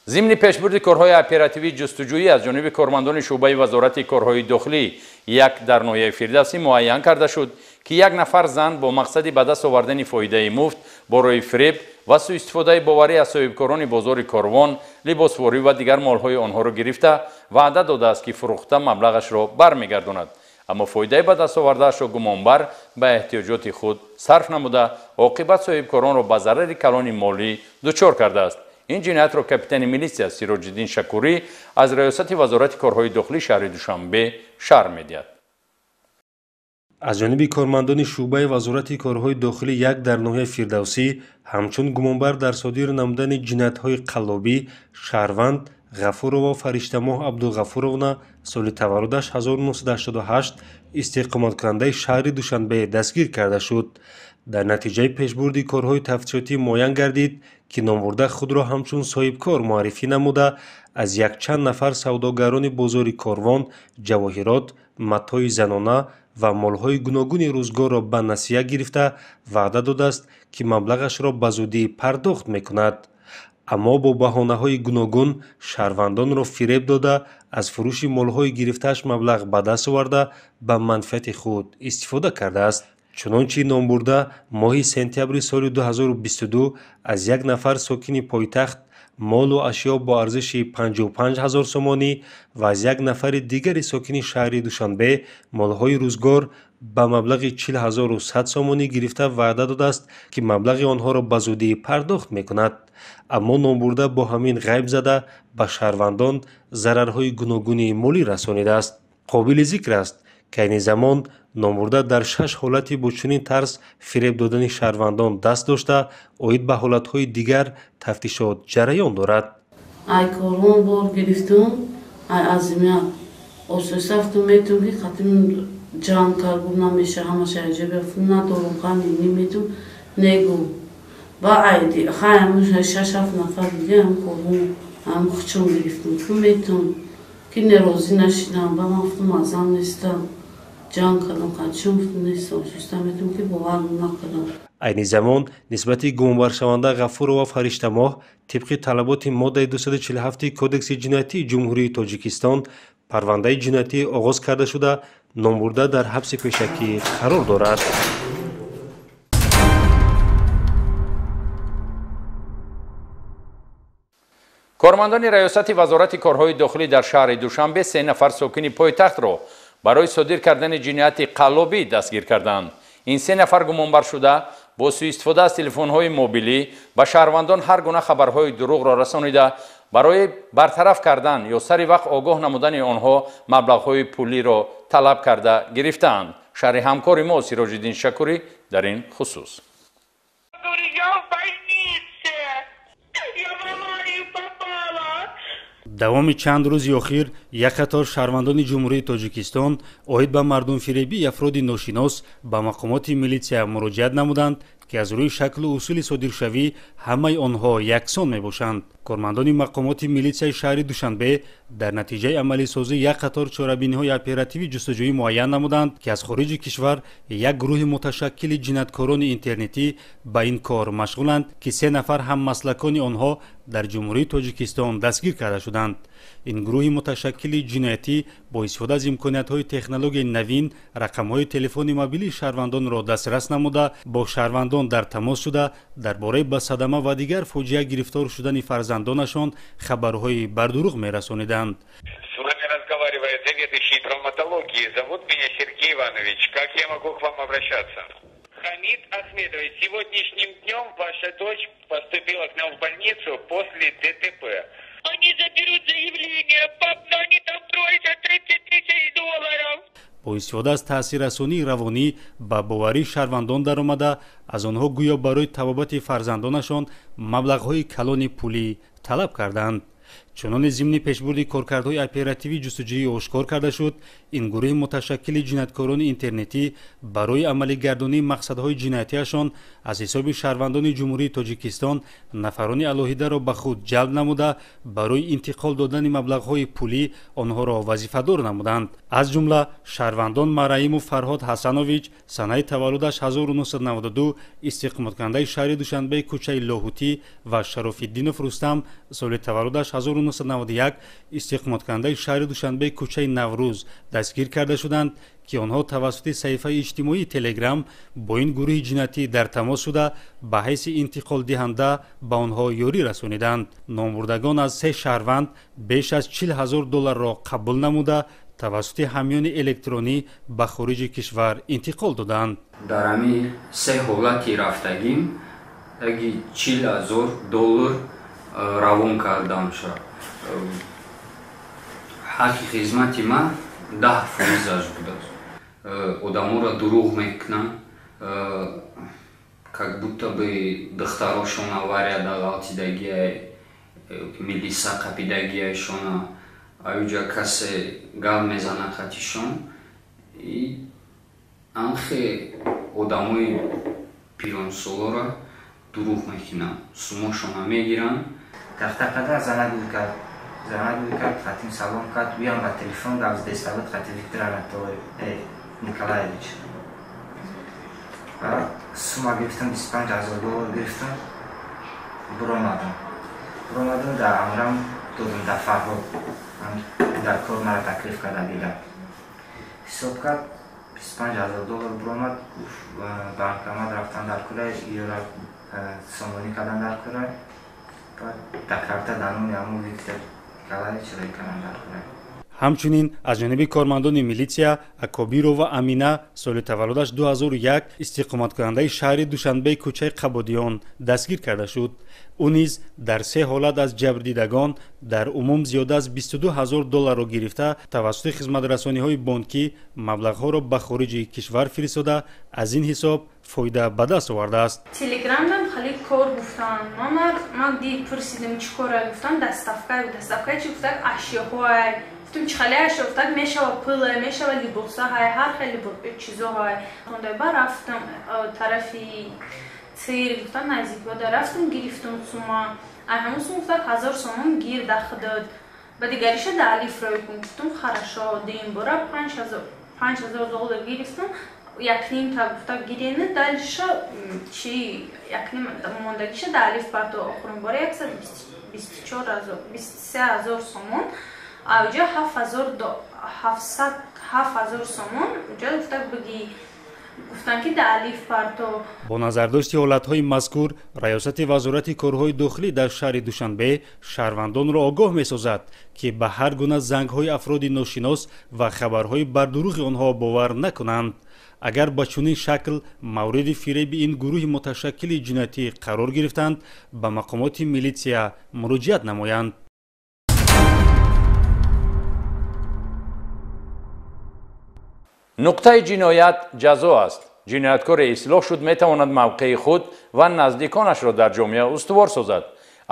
ضمن پیشبرد کارهای اپراتیوی جستجویی از جانب کارمندان شعبه وزارت کارهای داخلی یک در ناحیه فردوسی معین کرده شد که یک نفر زن با مقصد به دست آوردن فایده مفت برای فریب و سوء استفاده باوری از صاحبکاران بازار کاروان، لباسواری و دیگر مالهای آنها را گرفته وعده داده است که فروخته مبلغش را برمیگرداند. اما فایده به دست آوردهاش را گمانبر به احتیاجات خود صرف نموده، عاقبت صاحبکاران را به ضرر کلان مالی دچار کرده است. این جنایت را کاپیتان میلیسیا سراج الدین شکوری از ریاست وزارت کارهای داخلی شهر دوشنبه شرح می‌دهد. از جانب کارمندان شعبه وزارت کارهای داخلی یک در ناحیه فردوسی همچون گمانبر در صادر نمودن جنایت‌های قلابی شهروند غفورова фариштамоҳ абдуғафуровна соли таваллудаш 1988 истиқоматкунандаи шаҳри душанбе дастгир карда шуд. дар натиҷаи пешбурди корҳои тафтишотӣ муайян гардид ки номбурда худро ҳамчун соҳибкор муаррифӣ намуда аз якчанд нафар савдогарони бозори корвон ҷавоҳирот, матои занона ва молҳои гуногуни рӯзгорро ба насия гирифта ваъда додааст ки маблағашро ба зудӣ пардохт мекунад. аммо бо баҳонаҳои гуногун шаҳрвандонро фиреб дода аз фурӯши молҳои гирифтааш маблағ ба даст оварда ба манфиати худ истифода кардааст. чунончи номбурда моҳи сентябри соли 2022 аз як нафар сокини пойтахт молу ашё бо арзиши 55 000 сомонӣ ва аз як нафари дигари сокини шаҳри душанбе молҳои рӯзгор ба маблағи 40 100 сомонӣ гирифта ваъда додааст ки маблағи онҳоро ба зудӣ пардохт мекунад. аммо номбурда бо ҳамин ғайб зада ба шаҳрвандон зарарҳои гуногуни молӣ расонидааст. қобили зикр аст ки айни замон номбурда дар 6 ҳолати бо чунин тарз фиреб додани шаҳрвандон даст дошта оид ба ҳолатҳои дигар тафтишот ҷараён дорад. ай корвон бор гирифтум, ай азимия ососафтум метум ки хатим ҷамъ карду намеша ҳамаша ҷебефтум надорум қани ниметум негу ба айди хаям 6-7 нафар дига ам корвон ам хучум гирифтум ки метум ки нерозӣ нашидам ба мафтум азам нестам ҷанг кардам қачум нестам шустам метум ки бовар накардам. айни замон нисбати гумонбаршаванда ғафурова фариштамоҳ тибқи талаботи моддаи 247 кодекси ҷиноятии ҷумҳурии тоҷикистон парвандаи ҷиноятӣ оғоз карда шуда номбурда дар ҳабси пешакӣ қарор дорад. کارمندان ریاست وزارت کارهای داخلی در شهر دوشنبه 3 نفر ساکن پایتخت را برای صادر کردن جنایت قلابی دستگیر کردند. این 3 نفر گمانبر شده با سوء استفاده از تلفن‌های موبیلی به شهروندان هر گونه خبرهای دروغ را رسانیده برای برطرف کردن یا سری وقت آگاه نمودن آنها مبلغ‌های پولی را طلب کرده گرفتند. شهر همکار ما سراج الدین شکوری در این خصوص давоми чанд рӯзи охир як қатор шаҳрвандони ҷумҳурии тоҷикистон оид ба мардумфиребии афроди ношинос ба мақомоти милитсия муроҷиат намуданд ки аз рӯи шаклу усули содиршавӣ ҳамаи онҳо яксон мебошанд. кормандони мақомоти милитсияи шаҳри душанбе дар натиҷаи амалисозӣ як қатор чорабиниҳои оперативӣ ҷустуҷӯӣ муайян намуданд ки аз хориҷи кишвар як гурӯҳи муташаккили ҷинояткорони интернетӣ ба ин кор машғуланд ки 3 нафар ҳаммаслакони онҳо дар ҷумҳурии тоҷикистон дастгир карда шуданд. ин гурӯҳи муташаккили ҷиноятӣ бо истифода аз имкониятҳои технологияи навин рақамҳои телефони мобилии шаҳрвандонро дастрас намуда бо шаҳрвандон дар тамос шуда дар бораи ба садама ва дигар фоҷиа гирифтор шудани фарзандонашон хабарҳои бардуруғ мерасониданд. Хамид Ахмедович, сегодняшним днем ваша дочь поступила к нам в больницу после ДТП. Они заберут заявление, пап, но они там просят $30 000. бо истифода аз таъсиррасонии равонӣ ба боварии шаҳрвандон даромада аз онҳо гӯё барои табобати фарзандонашон маблағҳои калони пулӣ талаб карданд. чунон зимни пешбурди коркардҳои оперативии ҷустуҷӯӣ ошкор карда шуд, ин гурӯҳи муташаккили ҷинояткорони интернетӣ барои амалигардонии мақсадҳои ҷиноятиашон аз ҳисоби шаҳрвандони ҷумҳурии Тоҷикистон нафарони алоҳидаро ба худ ҷалб намуда, барои интиқол додани маблағҳои пулӣ онҳоро вазифадор намуданд. аз ҷумла шаҳрвандон Мараиму Фарҳод Ҳасанович санаи таваллудаш 1992, истиқоматкунандаи шаҳри Душанбеи кӯчаи Лоҳутӣ ва Шарофиддинов Рустам соли таваллудаш 1991, истиқоматкунандаи шаҳри Душанбеи кӯчаи Наврӯз дастгир карда шуданд, ки онҳо тавассути саҳифаи иҷтимоии Телеграм бо ин гурӯҳи ҷиноятӣ дар тамос шуда, ба ҳайси интиқолдиҳанда ба онҳо ёрӣ расониданд. Номбурдагон аз 3 шаҳрванд беш аз $40,000-ро қабул намуда, тавассути ҳамёни электронӣ ба хориҷи кишвар интиқол доданд. дар ҳамин 3 ҳолати рафтагим яки $40,000 равон кардам шуд. ҳаққи хизмати ман 10% будааст. одаморо дурӯғ мекунанд, как будто бы духтарошон авария дағалтидагия милиса қапидагияшона аюҷа касе гал мезана хатишон и анхе одамои пиронсолора дурӯғ мекунанд, сумошона мегиранд. Тахтақада занагӯй кард, хатим салом кард, биям ба телефон гав десталот хати Виктор Николаевич. Сума гирифтам, $25,000 гирифтам, буромадам дар амрам додам дар Фарҳод, дар кор мара таклиф карда дида. ҳисоб кард, $25,000 буромад, банкомат рафтам дар Кӯрай, ёра сомонӣ кардан дар Кӯрай, дар карта данони ҳамон Виктор Николаевич кардан дар Кӯрай. ҳамчунин аз ҷониби кормандони милитсия Акобирова Амина соли таваллудаш 2001 истиқоматкунандаи шаҳри Душанбеи кӯчаи Қабодиён дастгир карда шуд. ӯ низ дар 3 ҳолат аз ҷабрдидагон дар умум зиёда аз $22,000-ро гирифта, тавассути хизматрасониҳои бонкӣ маблағҳоро ба хориҷи кишвар фиристода, аз ин ҳисоб фоида ба даст овардааст. Телеграмдам хали кор гуфтан. Ман дид пурсидам чӣ кора гуфтан, даставкаи чӣ гуфтак ашёҳоай. Гуфтам чӣ хали ашё гуфтак, мешава пуле, мешава либосаҳай, ҳар хели чизоҳай. Ба рафтам тарафи цир гуфтан наздикбода рафтам гирифтам сума. Ҳамон сума гуфтак 1000 сомон гир дах дод. Ба дигариша далиф рой кун. Гуфтам хорошо, дуюм бора $5,000 гирифтам. Якним та гуфтак гирена, дальше чи якним мондагиша далиф парто охирин бора 23,000 сомон. Аҷа 7,000 сомон. Уҷа гуфтак бигӣ гуфтан ки далиф парто. бо назардошти ҳолатҳои мазкур, раёсати вазорати корҳои дохилӣ дар шаҳри Душанбе шаҳрвандонро огоҳ месозад, ки ба ҳар гуна зангҳои афроди ношинос ва хабарҳои бар дурӯғи онҳо бовар накунанд. агар ба чунин шакл мавриди фиреби ин гурӯҳи муташаккили ҷиноятӣ қарор гирифтанд, ба мақомоти милитсия муроҷиат намоянд. нуқтаи ҷиноят ҷазо аст. ҷинояткоре ислоҳ шуд метавонад мавқеи худ ва наздиконашро дар ҷомеа устувор созад.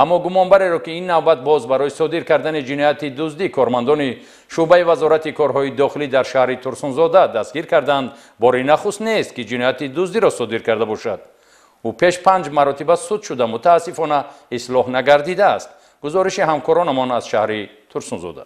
аммо гумонбареро ки ин навбат боз барои содир кардани ҷинояти дуздӣ кормандони шӯъбаи вазорати корҳои дохилӣ дар шаҳри Турсунзода дастгир карданд, бори нахуст нест ки ҷинояти дуздиро содир карда бошад. ӯ пеш 5 маротиба суд шуда мутаассифона ислоҳ нагардидааст. гузориши ҳамкоронамон аз шаҳри Турсунзода.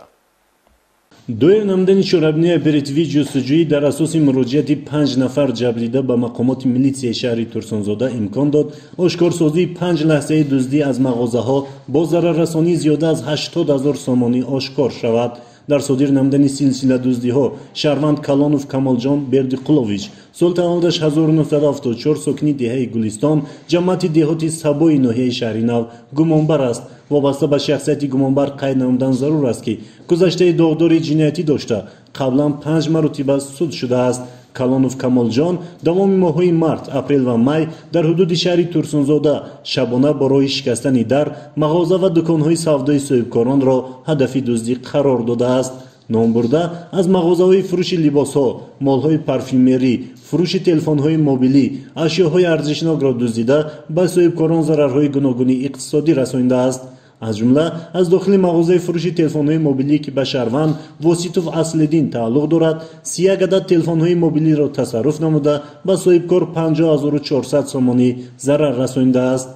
доир намудани чорабинии оперативии ҷустуҷӯӣ дар асоси муроҷиати 5 нафар ҷабрида ба мақомоти милитсияи шаҳри Турсунзода имкон дод ошкорсозии 5 лаҳзаи дуздӣ аз мағозаҳо бо зараррасонии зиёда аз 80,000 сомонӣ ошкор шавад. дар содир намудани силсила дуздиҳо шаҳрванд Калонов Камолҷон Бердиқулович соли таваллудаш 1974 сокини деҳаи Гулистон ҷамъияти деҳоти Сабои ноҳияи шаҳри Нав гумонбар аст. вобаста ба шахсияти гумонбар қайд намудан зарур аст ки гузаштаи доғдори ҷиноятӣ дошта, қаблан 5 маротиба суд шудааст. Калонов Камолҷон давоми моҳҳои март, апрел ва май дар ҳудуди шаҳри Турсунзода шабона бо роҳи шикастани дар мағоза ва дуконҳои савдои соҳибкоронро ҳадафи дуздӣ қарор додааст. ном бурда аз мағозаҳои фурӯши либосҳо, молҳои парфюмерӣ, фурӯши телефонҳои мобилӣ, ашёҳои арзишнокро дуздида ба соҳибкорон зарарҳои гуногуни иқтисодӣ расонидааст. از جمله از داخل مغازه فروش تلفن‌های موبیلی که به شهروند واسیتوف اصل‌الدین تعلق دارد 31 عدد تلفن‌های موبیلی را تصرف نموده به صاحبکار 50400 سومانی ضرر رسانیده است.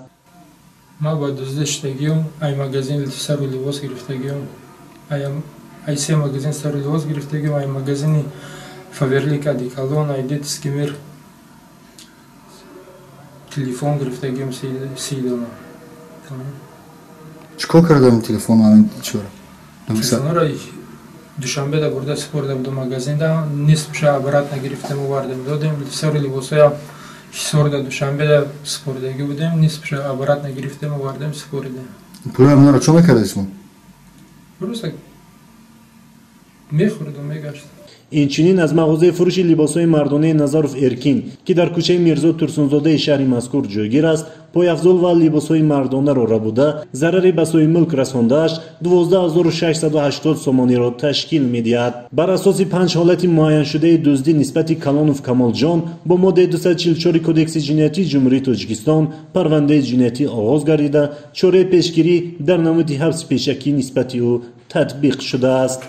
ما با دزدی شدگیم ای مغازین سر و لباس گرفتگیم ای سه مغازین سر و لباس گرفتگیم ای مغازین فاورلیک ادیکالون ای دیت اسکیمر تلفن گرفتگیم سی دانه. چیکار کردم تلفن الان چرا؟ تلفن را دوشنبه دا برده سپردم دو مغازین دا نصفش عبارت نگرفتم و وردم دادم سر لباسای سوردا دوشنبه دا سپردگی بودم نصفش عبارت نگرفتم و وردم سپردم. پول من را چه کردیم؟ درسته میخوردم میگشتم. اینچنین از مغازه فروش لباس‌های مردانه نظروف ارکین که در کوچه میرزا ترسونزاده شهر مذکور جایگیر است پایافزال و لباس‌های مردانه را ربوده ضرری به سوی ملک رسانده‌اش 12680 سومانی را تشکیل می‌دهد. بر اساس 5 حالت معین شده دزدی نسبت کلانوف کمال جان با ماده 244 کدکس جنایتی جمهوری تاجیکستان پرونده جنایتی آغاز گردیده چاره پیشگیری در نمود حبس پیشکی نسبت او تطبیق شده است.